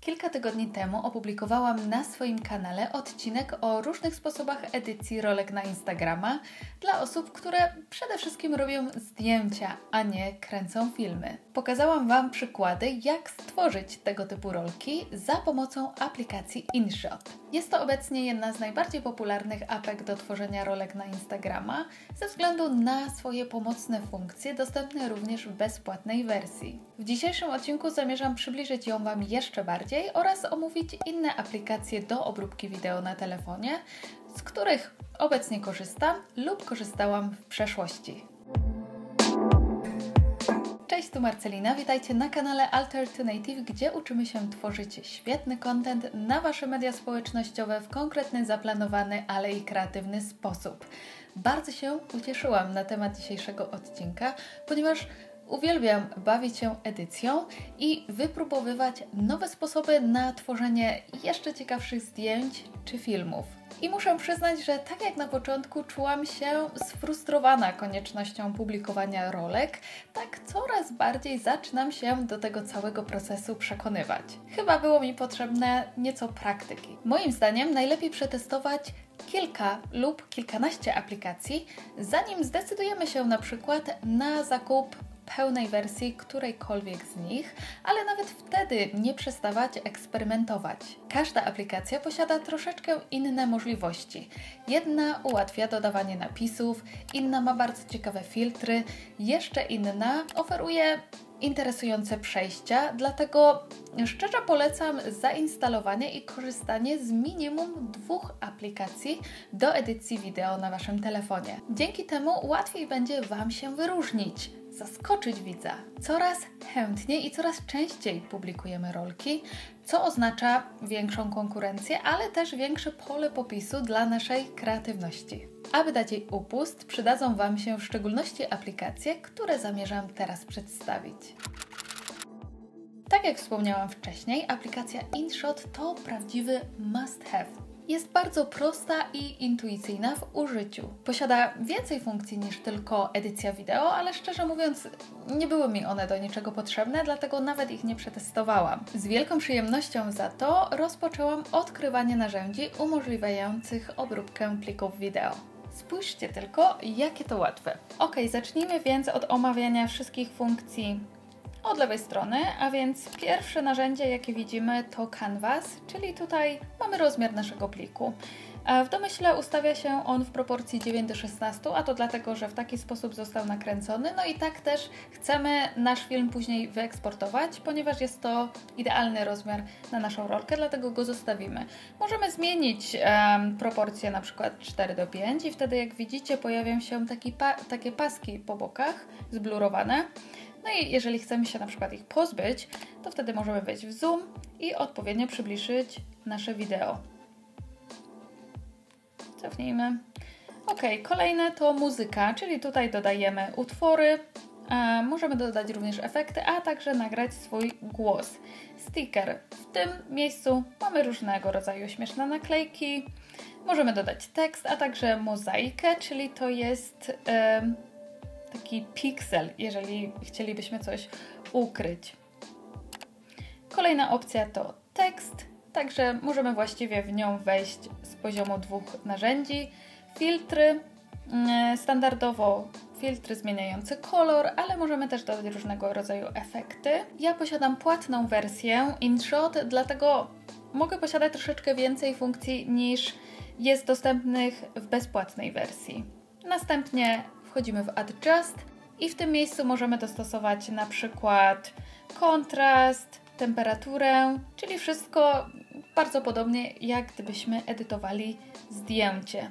Kilka tygodni temu opublikowałam na swoim kanale odcinek o różnych sposobach edycji rolek na Instagrama dla osób, które przede wszystkim robią zdjęcia, a nie kręcą filmy. Pokazałam Wam przykłady, jak stworzyć tego typu rolki za pomocą aplikacji InShot. Jest to obecnie jedna z najbardziej popularnych apek do tworzenia rolek na Instagrama ze względu na swoje pomocne funkcje, dostępne również w bezpłatnej wersji. W dzisiejszym odcinku zamierzam przybliżyć ją Wam jeszcze bardziej oraz omówić inne aplikacje do obróbki wideo na telefonie, z których obecnie korzystam lub korzystałam w przeszłości. Cześć, tu Marcelina, witajcie na kanale Alter to Native, gdzie uczymy się tworzyć świetny content na Wasze media społecznościowe w konkretny, zaplanowany, ale i kreatywny sposób. Bardzo się ucieszyłam na temat dzisiejszego odcinka, ponieważ uwielbiam bawić się edycją i wypróbowywać nowe sposoby na tworzenie jeszcze ciekawszych zdjęć czy filmów. I muszę przyznać, że tak jak na początku czułam się sfrustrowana koniecznością publikowania rolek, tak coraz bardziej zaczynam się do tego całego procesu przekonywać. Chyba było mi potrzebne nieco praktyki. Moim zdaniem najlepiej przetestować kilka lub kilkanaście aplikacji, zanim zdecydujemy się na przykład na zakup pełnej wersji którejkolwiek z nich, ale nawet wtedy nie przestawać eksperymentować. Każda aplikacja posiada troszeczkę inne możliwości. Jedna ułatwia dodawanie napisów, inna ma bardzo ciekawe filtry, jeszcze inna oferuje interesujące przejścia, dlatego szczerze polecam zainstalowanie i korzystanie z minimum 2 aplikacji do edycji wideo na Waszym telefonie. Dzięki temu łatwiej będzie Wam się wyróżnić, zaskoczyć widza. Coraz chętniej i coraz częściej publikujemy rolki, co oznacza większą konkurencję, ale też większe pole popisu dla naszej kreatywności. Aby dać jej upust, przydadzą Wam się w szczególności aplikacje, które zamierzam teraz przedstawić. Tak jak wspomniałam wcześniej, aplikacja InShot to prawdziwy must have. Jest bardzo prosta i intuicyjna w użyciu. Posiada więcej funkcji niż tylko edycja wideo, ale szczerze mówiąc nie były mi one do niczego potrzebne, dlatego nawet ich nie przetestowałam. Z wielką przyjemnością za to rozpoczęłam odkrywanie narzędzi umożliwiających obróbkę plików wideo. Spójrzcie tylko, jakie to łatwe. Ok, zacznijmy więc od omawiania wszystkich funkcji od lewej strony, a więc pierwsze narzędzie, jakie widzimy, to Canvas, czyli tutaj mamy rozmiar naszego pliku. W domyśle ustawia się on w proporcji 9:16, a to dlatego, że w taki sposób został nakręcony. No i tak też chcemy nasz film później wyeksportować, ponieważ jest to idealny rozmiar na naszą rolkę, dlatego go zostawimy. Możemy zmienić proporcje na przykład 4:5 i wtedy, jak widzicie, pojawią się takie paski po bokach, zblurowane. No i jeżeli chcemy się na przykład ich pozbyć, to wtedy możemy wejść w zoom i odpowiednio przybliżyć nasze wideo. Cofnijmy. Ok, kolejne to muzyka, czyli tutaj dodajemy utwory. Możemy dodać również efekty, a także nagrać swój głos. Sticker. W tym miejscu mamy różnego rodzaju śmieszne naklejki. Możemy dodać tekst, a także mozaikę, czyli to jest taki piksel, jeżeli chcielibyśmy coś ukryć. Kolejna opcja to tekst, także możemy właściwie w nią wejść z poziomu 2 narzędzi. Filtry, standardowo filtry zmieniające kolor, ale możemy też dodać różnego rodzaju efekty. Ja posiadam płatną wersję InShot, dlatego mogę posiadać troszeczkę więcej funkcji niż jest dostępnych w bezpłatnej wersji. Następnie wchodzimy w Adjust i w tym miejscu możemy dostosować na przykład kontrast, temperaturę, czyli wszystko bardzo podobnie jak gdybyśmy edytowali zdjęcie.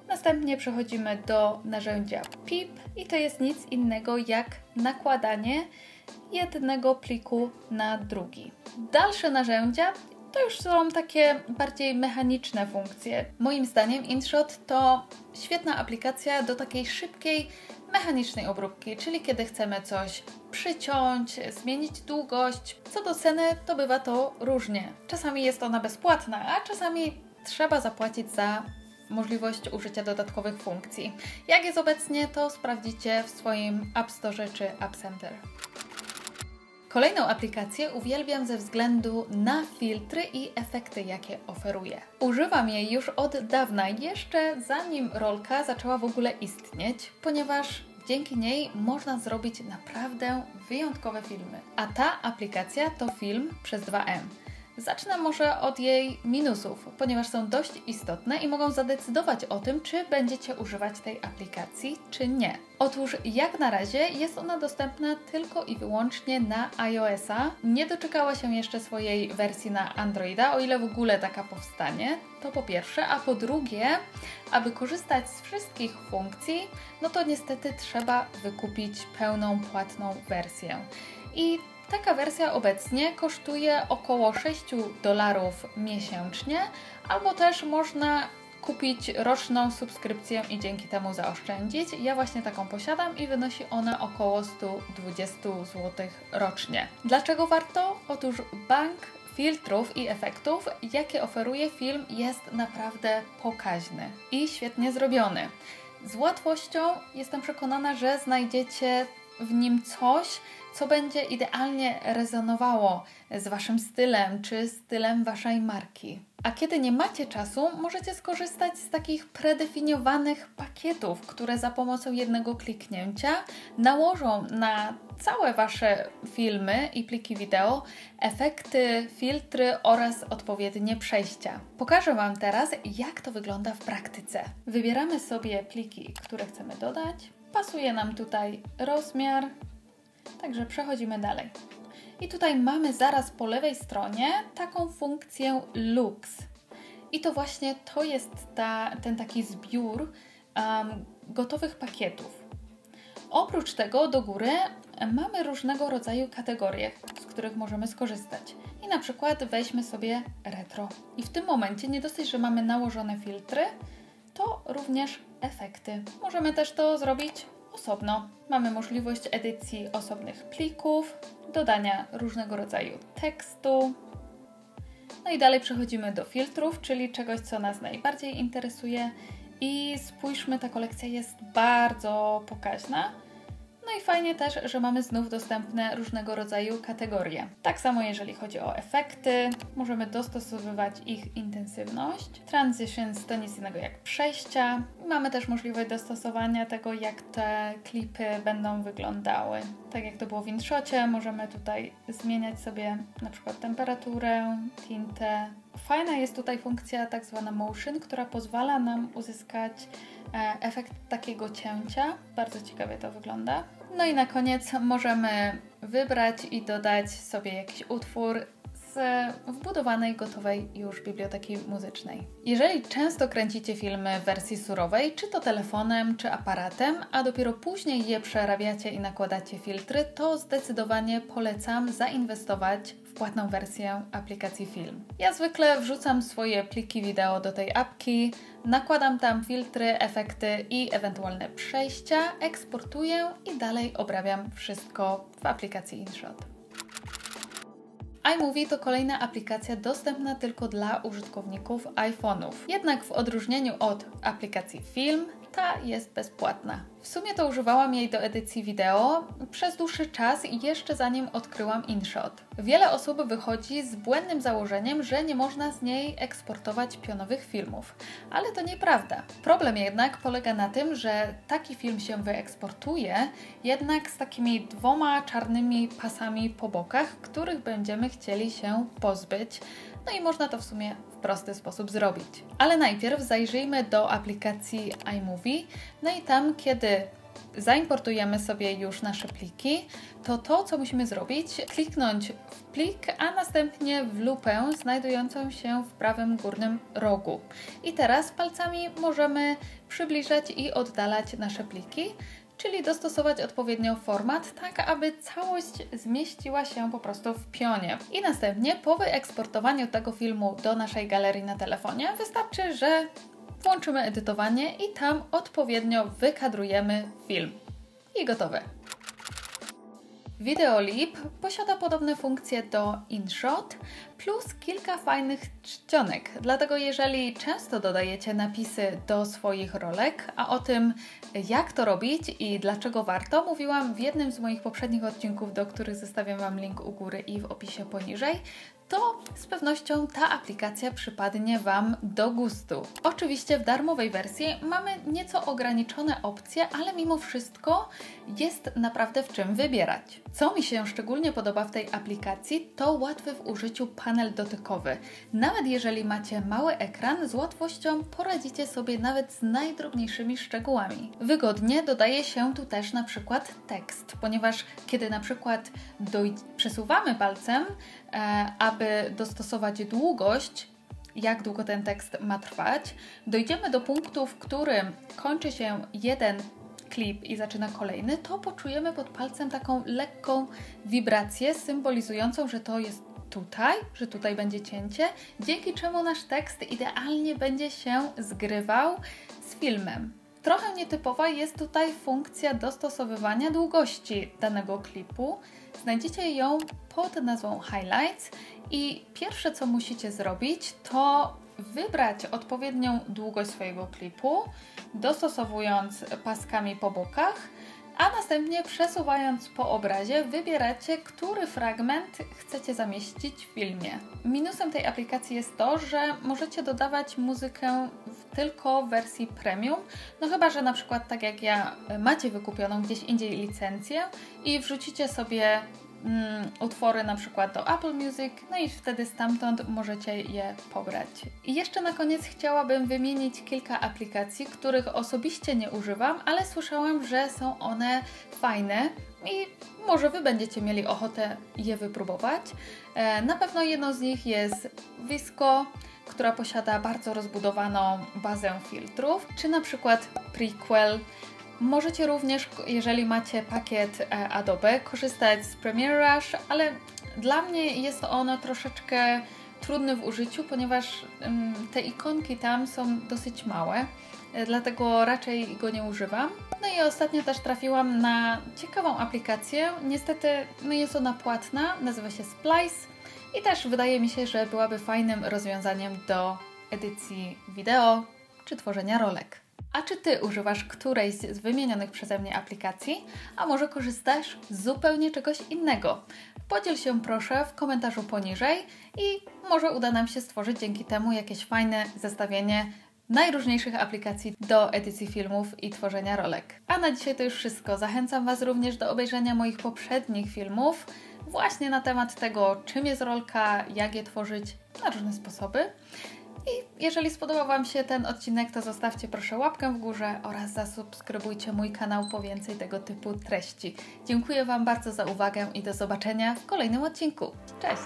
Następnie przechodzimy do narzędzia PIP i to jest nic innego jak nakładanie jednego pliku na drugi. Dalsze narzędzia to już są takie bardziej mechaniczne funkcje. Moim zdaniem InShot to świetna aplikacja do takiej szybkiej, mechanicznej obróbki, czyli kiedy chcemy coś przyciąć, zmienić długość. Co do ceny, to bywa to różnie. Czasami jest ona bezpłatna, a czasami trzeba zapłacić za możliwość użycia dodatkowych funkcji. Jak jest obecnie, to sprawdzicie w swoim App Store czy App Center. Kolejną aplikację uwielbiam ze względu na filtry i efekty, jakie oferuje. Używam jej już od dawna, jeszcze zanim rolka zaczęła w ogóle istnieć, ponieważ dzięki niej można zrobić naprawdę wyjątkowe filmy. A ta aplikacja to film przez 2M. Zacznę może od jej minusów, ponieważ są dość istotne i mogą zadecydować o tym, czy będziecie używać tej aplikacji, czy nie. Otóż jak na razie jest ona dostępna tylko i wyłącznie na iOS-a. Nie doczekała się jeszcze swojej wersji na Androida, o ile w ogóle taka powstanie. To po pierwsze, a po drugie, aby korzystać z wszystkich funkcji, no to niestety trzeba wykupić pełną, płatną wersję. I taka wersja obecnie kosztuje około $6 miesięcznie, albo też można kupić roczną subskrypcję i dzięki temu zaoszczędzić. Ja właśnie taką posiadam i wynosi ona około 120 zł rocznie. Dlaczego warto? Otóż bank filtrów i efektów, jakie oferuje film, jest naprawdę pokaźny i świetnie zrobiony. Z łatwością jestem przekonana, że znajdziecie w nim coś, co będzie idealnie rezonowało z Waszym stylem czy stylem Waszej marki. A kiedy nie macie czasu, możecie skorzystać z takich predefiniowanych pakietów, które za pomocą jednego kliknięcia nałożą na całe Wasze filmy i pliki wideo efekty, filtry oraz odpowiednie przejścia. Pokażę Wam teraz, jak to wygląda w praktyce. Wybieramy sobie pliki, które chcemy dodać. Pasuje nam tutaj rozmiar, także przechodzimy dalej. I tutaj mamy zaraz po lewej stronie taką funkcję Lux. I to właśnie to jest ten taki zbiór gotowych pakietów. Oprócz tego do góry mamy różnego rodzaju kategorie, z których możemy skorzystać. I na przykład weźmy sobie retro. I w tym momencie nie dosyć, że mamy nałożone filtry, to również efekty. Możemy też to zrobić osobno. Mamy możliwość edycji osobnych plików, dodania różnego rodzaju tekstu. No i dalej przechodzimy do filtrów, czyli czegoś, co nas najbardziej interesuje. I spójrzmy, ta kolekcja jest bardzo pokaźna. No i fajnie też, że mamy znów dostępne różnego rodzaju kategorie. Tak samo jeżeli chodzi o efekty, możemy dostosowywać ich intensywność. Transitions to nic innego jak przejścia. Mamy też możliwość dostosowania tego, jak te klipy będą wyglądały. Tak jak to było w InShocie, możemy tutaj zmieniać sobie na przykład temperaturę, tintę. Fajna jest tutaj funkcja tak zwana motion, która pozwala nam uzyskać efekt takiego cięcia. Bardzo ciekawie to wygląda. No i na koniec możemy wybrać i dodać sobie jakiś utwór z wbudowanej, gotowej już biblioteki muzycznej. Jeżeli często kręcicie filmy w wersji surowej, czy to telefonem, czy aparatem, a dopiero później je przerabiacie i nakładacie filtry, to zdecydowanie polecam zainwestować w płatną wersję aplikacji Film. Ja zwykle wrzucam swoje pliki wideo do tej apki, nakładam tam filtry, efekty i ewentualne przejścia, eksportuję i dalej obrabiam wszystko w aplikacji InShot. iMovie to kolejna aplikacja dostępna tylko dla użytkowników iPhone'ów. Jednak w odróżnieniu od aplikacji Film, ta jest bezpłatna. W sumie to używałam jej do edycji wideo przez dłuższy czas i jeszcze zanim odkryłam InShot. Wiele osób wychodzi z błędnym założeniem, że nie można z niej eksportować pionowych filmów. Ale to nieprawda. Problem jednak polega na tym, że taki film się wyeksportuje, jednak z takimi 2 czarnymi pasami po bokach, których będziemy chcieli się pozbyć. No i można to w sumie w prosty sposób zrobić. Ale najpierw zajrzyjmy do aplikacji iMovie. No i tam, kiedy zaimportujemy sobie już nasze pliki, to co musimy zrobić, kliknąć w plik, a następnie w lupę znajdującą się w prawym górnym rogu. I teraz palcami możemy przybliżać i oddalać nasze pliki, czyli dostosować odpowiednio format, tak aby całość zmieściła się po prostu w pionie. I następnie po wyeksportowaniu tego filmu do naszej galerii na telefonie wystarczy, że włączymy edytowanie i tam odpowiednio wykadrujemy film. I gotowe. Videolip posiada podobne funkcje do InShot plus kilka fajnych czcionek. Dlatego jeżeli często dodajecie napisy do swoich rolek, a o tym jak to robić i dlaczego warto, mówiłam w jednym z moich poprzednich odcinków, do których zostawiam Wam link u góry i w opisie poniżej, to z pewnością ta aplikacja przypadnie Wam do gustu. Oczywiście w darmowej wersji mamy nieco ograniczone opcje, ale mimo wszystko jest naprawdę w czym wybierać. Co mi się szczególnie podoba w tej aplikacji, to łatwy w użyciu panel dotykowy. Nawet jeżeli macie mały ekran, z łatwością poradzicie sobie nawet z najdrobniejszymi szczegółami. Wygodnie dodaje się tu też na przykład tekst, ponieważ kiedy na przykład przesuwamy palcem, aby dostosować długość, jak długo ten tekst ma trwać, dojdziemy do punktu, w którym kończy się jeden klip i zaczyna kolejny, to poczujemy pod palcem taką lekką wibrację symbolizującą, że to jest tutaj, że tutaj będzie cięcie, dzięki czemu nasz tekst idealnie będzie się zgrywał z filmem. Trochę nietypowa jest tutaj funkcja dostosowywania długości danego klipu. Znajdziecie ją pod nazwą Highlights i pierwsze co musicie zrobić, to wybrać odpowiednią długość swojego klipu, dostosowując paskami po bokach, a następnie przesuwając po obrazie wybieracie, który fragment chcecie zamieścić w filmie. Minusem tej aplikacji jest to, że możecie dodawać muzykę tylko w wersji premium, no chyba, że na przykład tak jak ja macie wykupioną gdzieś indziej licencję i wrzucicie sobie utwory na przykład do Apple Music, no i wtedy stamtąd możecie je pobrać. I jeszcze na koniec chciałabym wymienić kilka aplikacji, których osobiście nie używam, ale słyszałam, że są one fajne i może Wy będziecie mieli ochotę je wypróbować. Na pewno jedną z nich jest VSCO, która posiada bardzo rozbudowaną bazę filtrów, czy na przykład Prequel. Możecie również, jeżeli macie pakiet Adobe, korzystać z Premiere Rush, ale dla mnie jest ono troszeczkę trudne w użyciu, ponieważ te ikonki tam są dosyć małe, dlatego raczej go nie używam. No i ostatnio też trafiłam na ciekawą aplikację, niestety jest ona płatna, nazywa się Splice i też wydaje mi się, że byłaby fajnym rozwiązaniem do edycji wideo czy tworzenia rolek. A czy Ty używasz którejś z wymienionych przeze mnie aplikacji? A może korzystasz z zupełnie czegoś innego? Podziel się proszę w komentarzu poniżej i może uda nam się stworzyć dzięki temu jakieś fajne zestawienie najróżniejszych aplikacji do edycji filmów i tworzenia rolek. A na dzisiaj to już wszystko. Zachęcam Was również do obejrzenia moich poprzednich filmów właśnie na temat tego, czym jest rolka, jak je tworzyć na różne sposoby. I jeżeli spodobał Wam się ten odcinek, to zostawcie proszę łapkę w górze oraz zasubskrybujcie mój kanał po więcej tego typu treści. Dziękuję Wam bardzo za uwagę i do zobaczenia w kolejnym odcinku. Cześć!